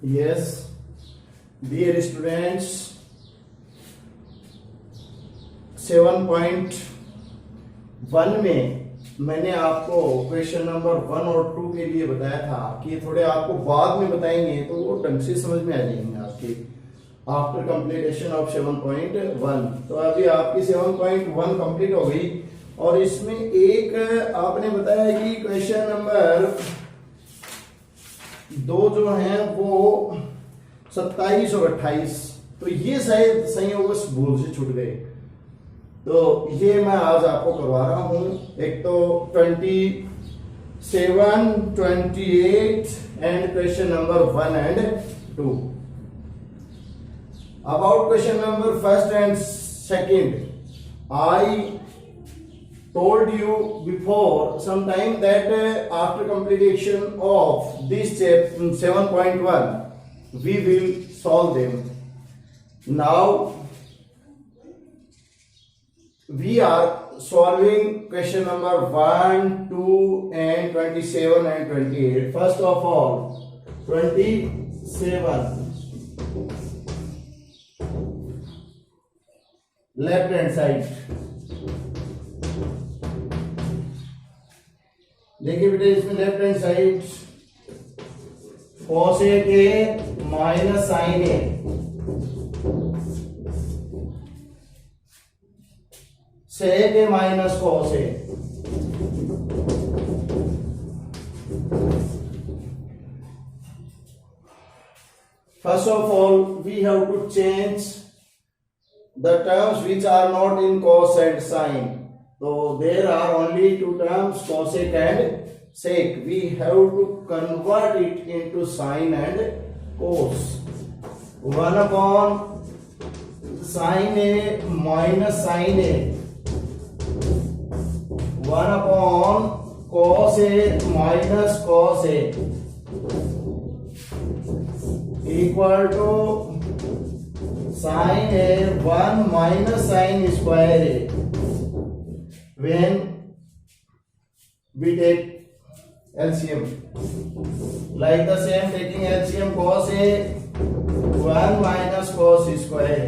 Yes, dear students, 7.1 में मैंने आपको क्वेश्चन नंबर 1 और 2 के लिए बताया था कि थोड़े आपको बाद में बताएंगे तो वो ढंग से समझ में आ जाएंगे आपके आफ्टर कंप्लीटेशन ऑफ 7.1। तो अभी आपकी 7.1 कंप्लीट हो गई और इसमें एक आपने बताया कि क्वेश्चन नंबर 2 जो है वो 27 और 28, तो ये शायद संयोगवश भूल से छूट गए, तो ये मैं आज आपको करवा रहा हूं। एक तो 27, 28 and question number 1 and 2। About question number first and second, I told you before some time that after completion of this 7.1 we will solve them. Now we are solving question number 1, 2 and 27 and 28. First of all 27, left hand side। देखिए बेटे इसमें left hand side cos A के minus sine A, sec A minus cos A। First of all we have to change the terms which are not in cos and sin. So there are only two terms, cosec and sec. We have to convert it into sin and cos. 1 upon sin A minus sin A, 1 upon cos A minus cos A equal to sin A 1 minus sin square A। When we take LCM, like the same taking LCM cos A 1 minus cos square A,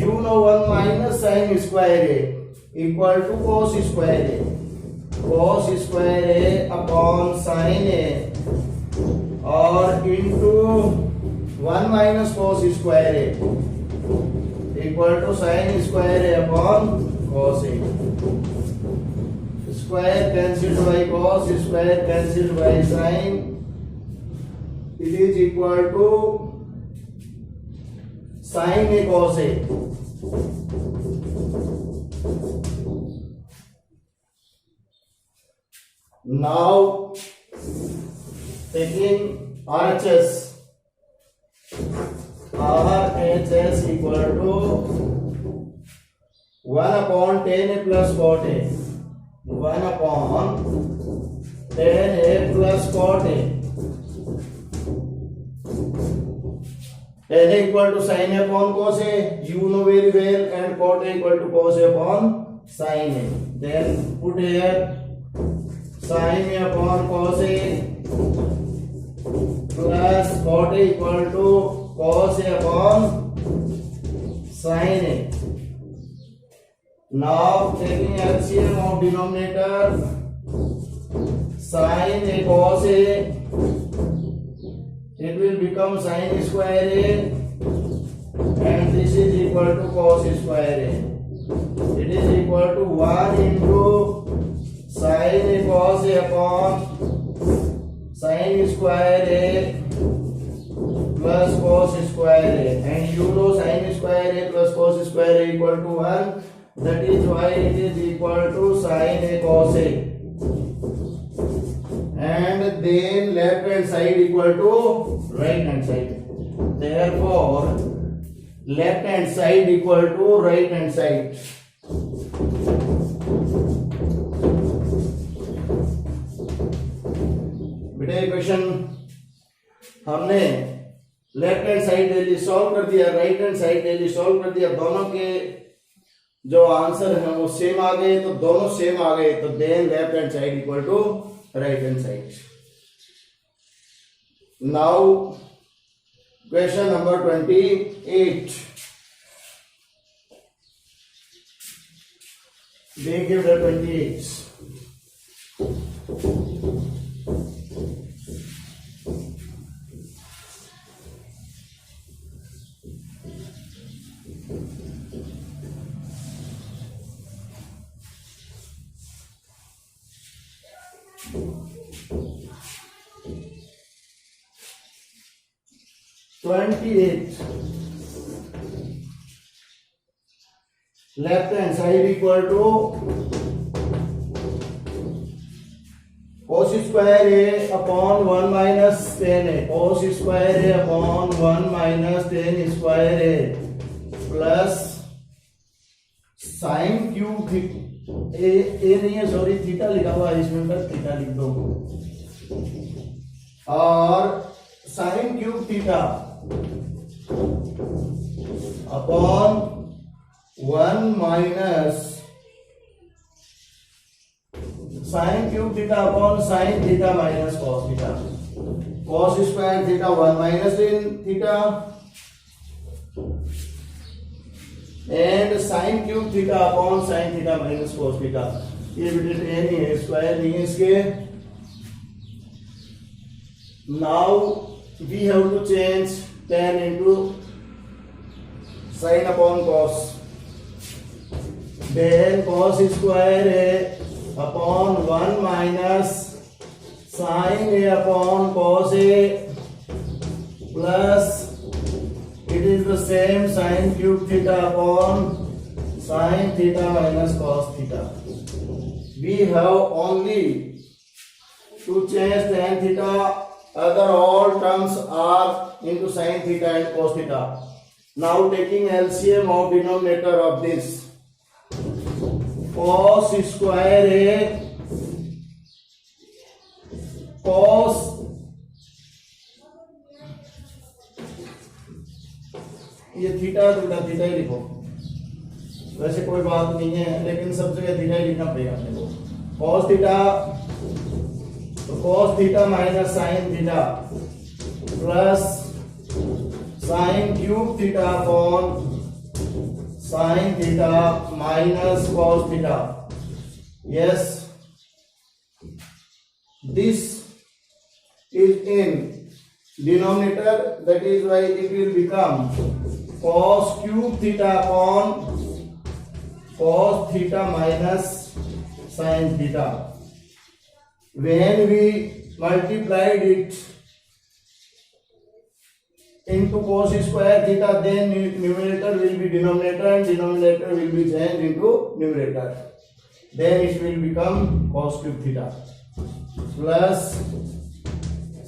you know 1 minus sin square A equal to cos square A, cos square A upon sin A or into 1 minus cos square A equal to sin square A upon cos A। Square cancelled by cos, square cancelled by sin, it is equal to sin A cos A। Now taking RHS, RHS equal to 1 upon tan A plus cot A, 1 upon tan A plus cot A, tan A equal to sin A upon cos A, you know very well, and cot A equal to cos A upon sin A। Then put here sin A upon cos A plus cot A equal to cos A upon sin A। Now taking LCM of denominator, sin A cos A, it will become sin square A and this is equal to cos square A। It is equal to 1 into sin A cos A upon sin square A plus cos square A, and you know sin square A plus cos square A equal to 1, that is why it is equal to sin A cos A, and then left hand side equal to right hand side, therefore left hand side equal to right hand side। बेटा ये question हमने left hand side daily solve कर दिया, right hand side daily solve कर दिया, दोनों के जो आंसर है वो सेम आ गए, तो दोनों सेम आ गए, तो then left hand side equal to right hand side. Now Question number 28. देखिए बेटा 28. Left hand side equal to cos square a upon 1 minus tan a, cos square a upon 1 minus tan square a plus sin cube ए नहीं है, sorry theta लिखा हुआ है इसमें, पर theta लिख दो, और sin cube theta upon 1 minus sin cube theta upon sin theta minus cos theta, cos square theta 1 minus sin theta and sin cube theta upon sin theta minus cos theta. ये बेटे tan ही है, square नहीं है इसके. Now we have to change tan into sin upon cos. Then cos square a upon 1 minus sin a upon cos a plus it is the same sin cube theta upon sin theta minus cos theta. We have only to change tan theta, other all terms are into sin theta and cos theta. Now taking LCM of denominator of this, cos square a cos ये theta theta theta ही लिखो, वैसे कोई बात नहीं है लेकिन सब जगह थीटा ही लिखना पड़ेगा अपने को. cos थीटा तो cos theta minus sin theta plus sin cube theta upon sin theta minus cos theta. Yes, this is in denominator, that is why it will become cos cube theta upon cos theta minus sin theta. When we multiplied it into cos square theta, then numerator will be denominator and denominator will be changed into numerator. Then it will become cos cube theta plus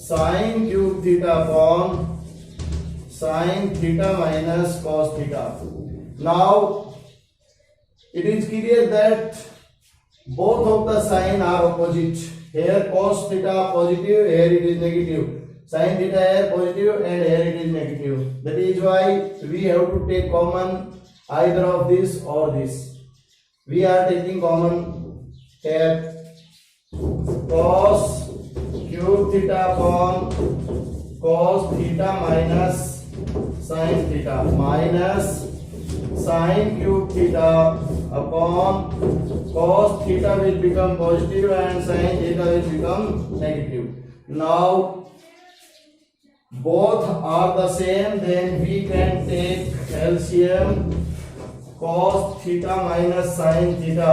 sin cube theta upon sin theta minus cos theta. Now it is clear that both of the sign are opposite. Here cos theta positive, here it is negative. Sin theta here positive and here it is negative. That is why we have to take common either of this or this. We are taking common here cos cube theta upon cos theta minus sin theta minus sin cube theta upon cos theta will become positive and sin theta will become negative. Now both are the same, then we can take LCM cos theta minus sin theta.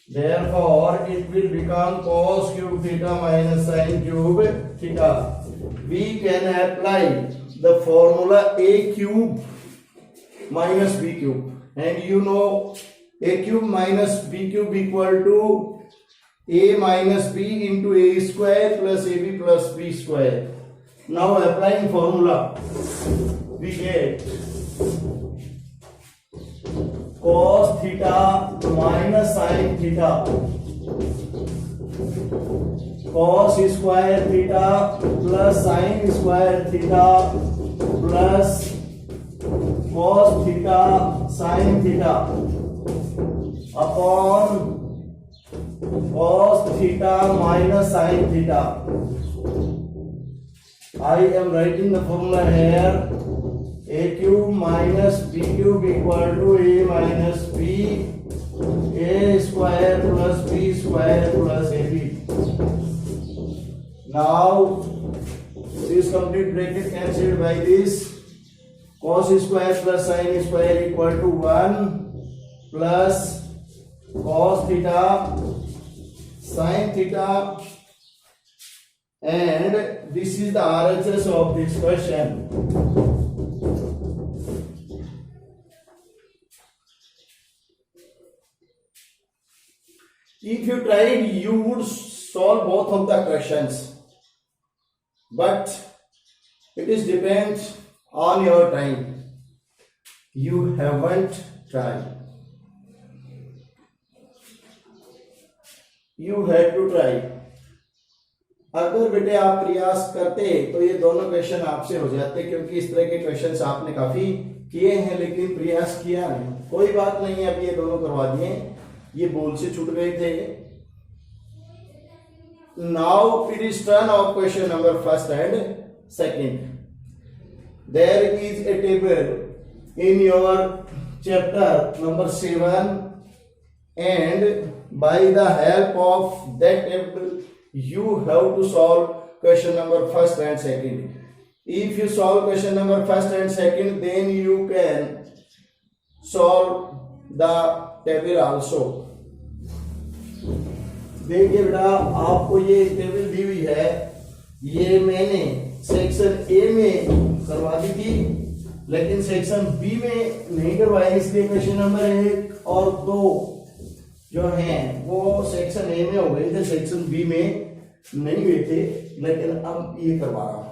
Therefore it will become cos cube theta minus sin cube theta. We can apply the formula a cube minus b cube, and you know a cube minus b cube equal to a minus b into a square plus ab plus b square. Now applying formula, we get cos theta minus sin theta, cos square theta plus sin square theta plus cos theta sin theta upon cos theta minus sin theta. I am writing the formula here. A cube minus b cube equal to a minus b, a square plus b square plus ab. Now this complete bracket cancelled by this. Cos square plus sin square equal to 1 plus cos theta sin theta, and this is the RHS of this question. If you tried, you would solve both of the questions, but it is depends on your time. You haven't tried. You had to try. अगर बेटे आप प्रयास करते तो ये दोनों question आपसे हो जाते, क्योंकि इस तरह के क्वेश्चंस आपने काफी किए हैं लेकिन प्रयास किया नहीं. कोई बात नहीं, अब ये दोनों करवा दिए, ये बोल से छूट गए थे. Now it is turn of question number first and second. There is a table in your chapter number 7 and by the help of that table you have to solve question number first and second. If you solve question number first and second, then you can solve the table also. देखिए बेटा, आपको ये table दी हुई है, ये मैंने section A में करवा दी थी लेकिन सेक्शन बी में नहीं करवाया, इसलिए क्वेश्चन नंबर 1 और 2 जो हैं वो सेक्शन ए में हो गए थे, सेक्शन बी में नहीं हुए थे, लेकिन अब ये करवा रहा हूं.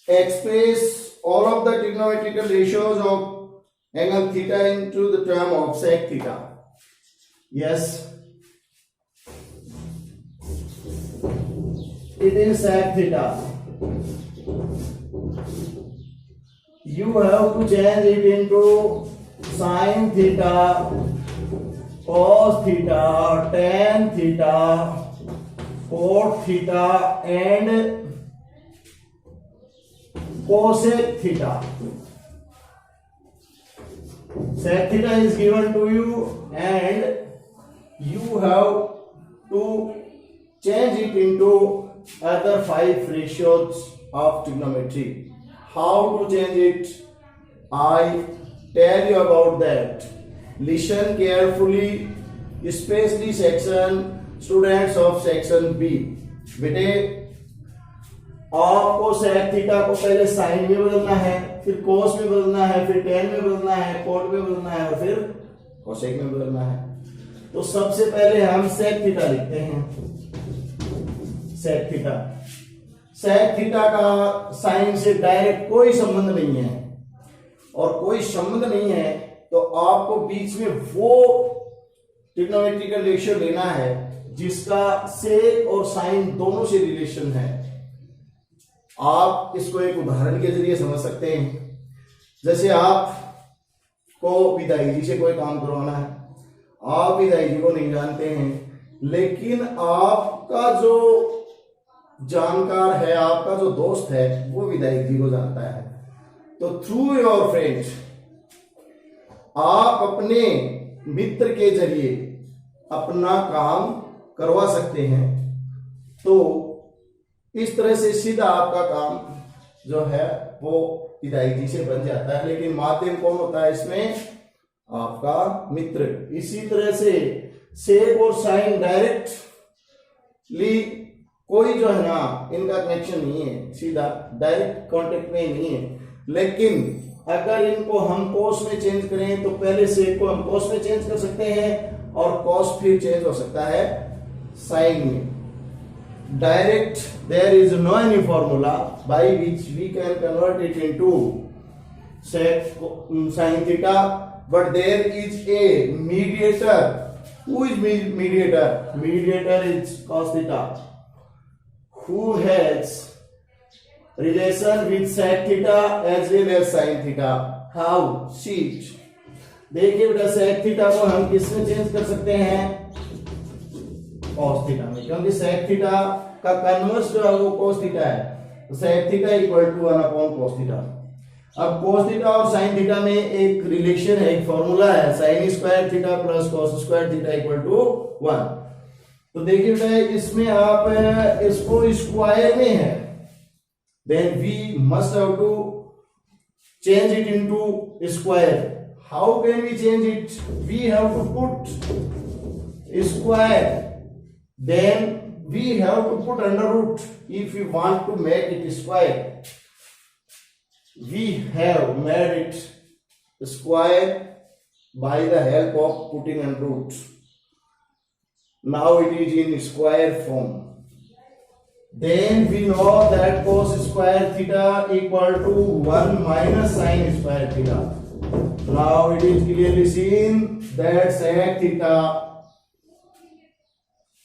Express all of the trigonometrical ratios of angle theta into the term of sec theta. Yes, it is sec theta. You have to change it into sin theta, cos theta, tan theta, cot theta and cosec theta. Sec theta is given to you and you have to change it into other 5 ratios of trigonometry. How to change it? I tell you about that. Listen carefully, especially section students of section B. बेटे, आपको sec theta को पहले sin में बदलना है, फिर cos में बदलना है, फिर tan में बदलना है, cot में बदलना है और फिर cosec में बदलना है. तो सबसे पहले हम sec थीटा लिखते हैं. sec थीटा, sec थीटा का साइन से डायरेक्ट कोई संबंध नहीं है, और कोई संबंध नहीं है तो आपको बीच में वो ट्रिग्नोमेट्रिकल रेशियो लेना है जिसका सेक और साइन दोनों से रिलेशन है. आप इसको एक उदाहरण के जरिए समझ सकते हैं. जैसे आपको विदाई जी से कोई काम करवाना है, आप विदाई जी को नहीं जानते हैं, लेकिन आपका जो जानकार है, आपका जो दोस्त है, वो विदाई जी को जानता है. तो थ्रू योर फ्रेंड आप अपने मित्र के जरिए अपना काम करवा सकते हैं. तो इस तरह से सीधा आपका काम जो है वो विदाई जी से बन जाता है, लेकिन माध्यम कौन होता है इसमें? आपका मित्र. इसी तरह से सेक और साइन डायरेक्टली कोई जो है ना, इनका कनेक्शन नहीं है, सीधा डायरेक्ट कांटेक्ट में नहीं है. लेकिन अगर इनको हम कोस में चेंज करें तो पहले सेक को हम कोस में चेंज कर सकते हैं और कोस फिर चेंज हो सकता है साइन में. Direct there is no any formula by which we can convert it into sec sine theta, but there is a mediator. Who is mediator? Mediator is cos theta, who has relation with sec theta as well as sin theta. How? See it. देखिए बेटा, sec theta को हम किस में change कर सकते हैं? cos theta में, क्योंकि sec थीटा का कन्वर्स जो है वो cos थीटा है, तो sec theta equal to 1 upon cos theta. अब cos थीटा और sin थीटा में एक रिलेशन है, एक फॉर्मूला है, sin square theta plus cos square theta equal to 1। तो देखिए बेटा इसमें आप इसको स्क्वायर में है, then we must have to change it into square. How can we change it? We have to put square, then we have to put under root if we want to make it square. We have made it square by the help of putting under root. Now it is in square form. Then we know that cos square theta equal to 1 minus sin square theta. Now it is clearly seen that sec theta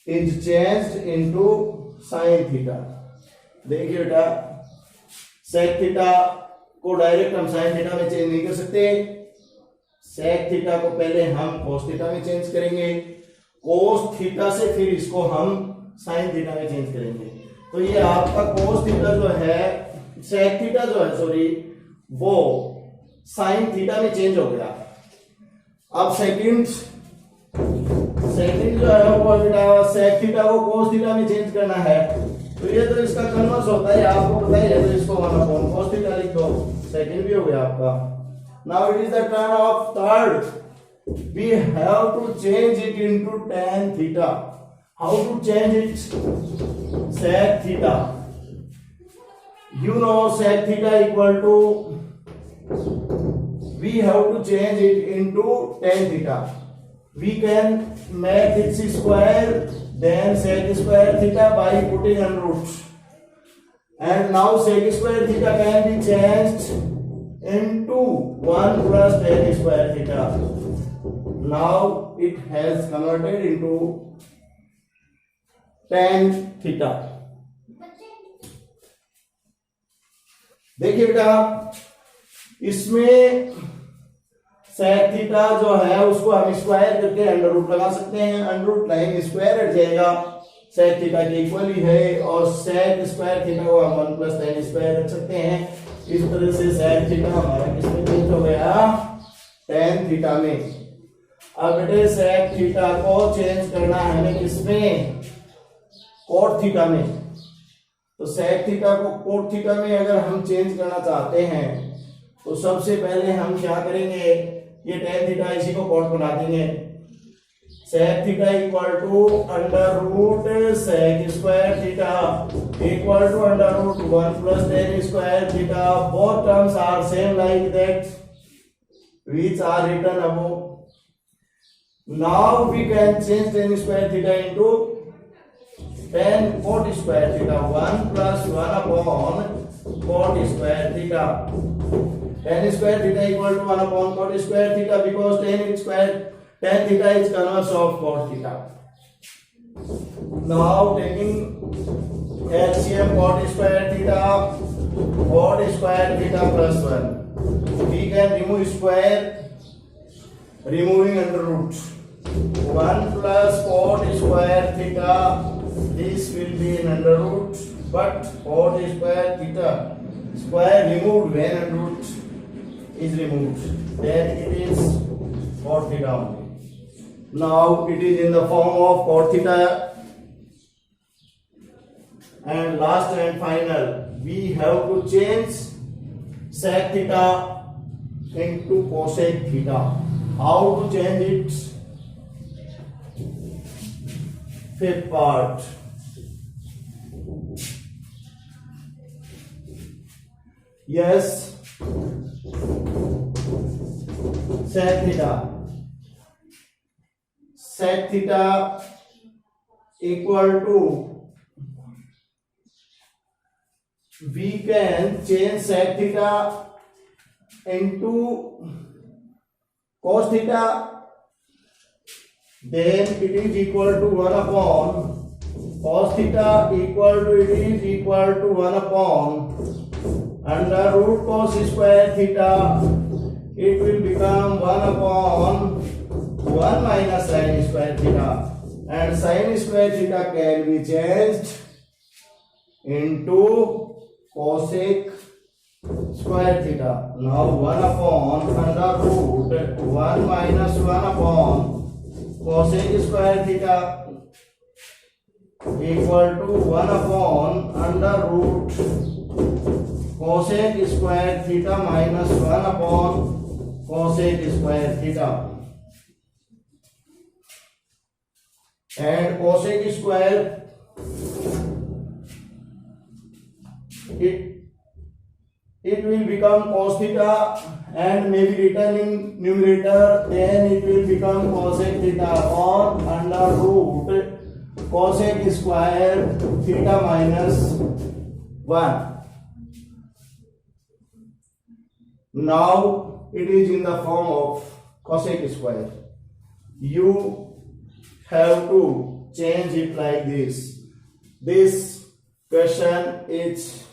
is changed into sin theta. देखिए बेटा sec theta को direct हम sin theta में change नहीं कर सकते, sec theta को पहले हम cos theta में चेंज करेंगे, cos theta से फिर इसको हम sin theta में चेंज करेंगे। तो ये आपका cos थीटा जो है, sec थीटा जो है सॉरी, वो sin थीटा में चेंज हो गया। अब सेकंड जो है वो बेटा sec थीटा को cos थीटा में चेंज करना है, तो ये तो इसका कन्वर्स होता है, आपको पता ही है, तो इसको 1 अपॉन cos थीटा लिख दो, सेकंड भी हो गया आपका। Now it is the turn of third, we have to change it into tan theta. How to change it? sec theta, you know sec theta equal to, we have to change it into tan theta. We can make it square, then sec square theta by putting under root, and now sec square theta can be changed into 1 plus tan square theta. Now it has converted into tan theta. देखिए बेटा इसमें sec theta जो है उसको हम square करके under root लगा सकते हैं, अंडर रूट लाइन स्क्वायर हट जाएगा, sec थीटा के इक्वल ही है, और sec स्क्वायर थीटा को हम 1 प्लस tan स्क्वायर रख सकते हैं। इस तरह से sec थीटा हमारा किसमें चेंज हो गया? tan थीटा में। अब बेटे sec थीटा को चेंज करना है हमें किसमें? cot थीटा में। तो sec थीटा को cot थीटा में अगर हम चेंज करना चाहते हैं तो सबसे पहले हम क्या करेंगे, ये tan थीटा इसी को cot बना देंगे, sec theta equal to under root sec square theta equal to under root 1 plus tan square theta. Both terms are same like that which are written above. Now we can change tan square theta into tan cot square theta, 1 plus 1 upon cot square theta. Tan square theta equal to 1 upon cot square theta because tan theta is converse of cot theta. Now taking LCM cot square theta plus 1, we can remove square, removing under root 1 plus cot square theta. This will be in under root, but cot square theta square removed when under root is removed, then it is cot theta only. Now it is in the form of cot theta, and last and final we have to change sec theta into cosec theta. How to change it? Fifth part. Yes, sec theta equal to, we can change sec theta into cos theta, then it is equal to 1 upon cos theta equal to, it is equal to 1 upon under root cos square theta. It will become 1 upon 1 minus sin square theta. and sin square theta can be changed into cosec square theta. Now 1 upon under root 1 minus 1 upon cosec square theta equal to 1 upon under root cosec square theta minus 1 upon cosec square theta. And cosec square, it will become cos theta and may be written in numerator, then it will become cosec theta or under root cosec square theta minus 1. Now it is in the form of cosec square. You have to change it like this. This question is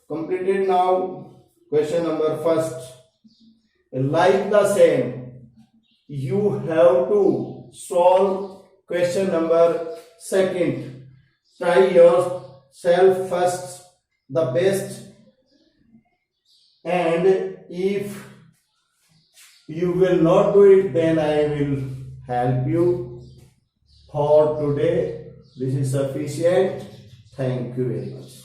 completed now. Question number first. Like the same, you have to solve question number second. Try yourself first the best, and if you will not do it, then I will help you. For today, this is sufficient. Thank you very much.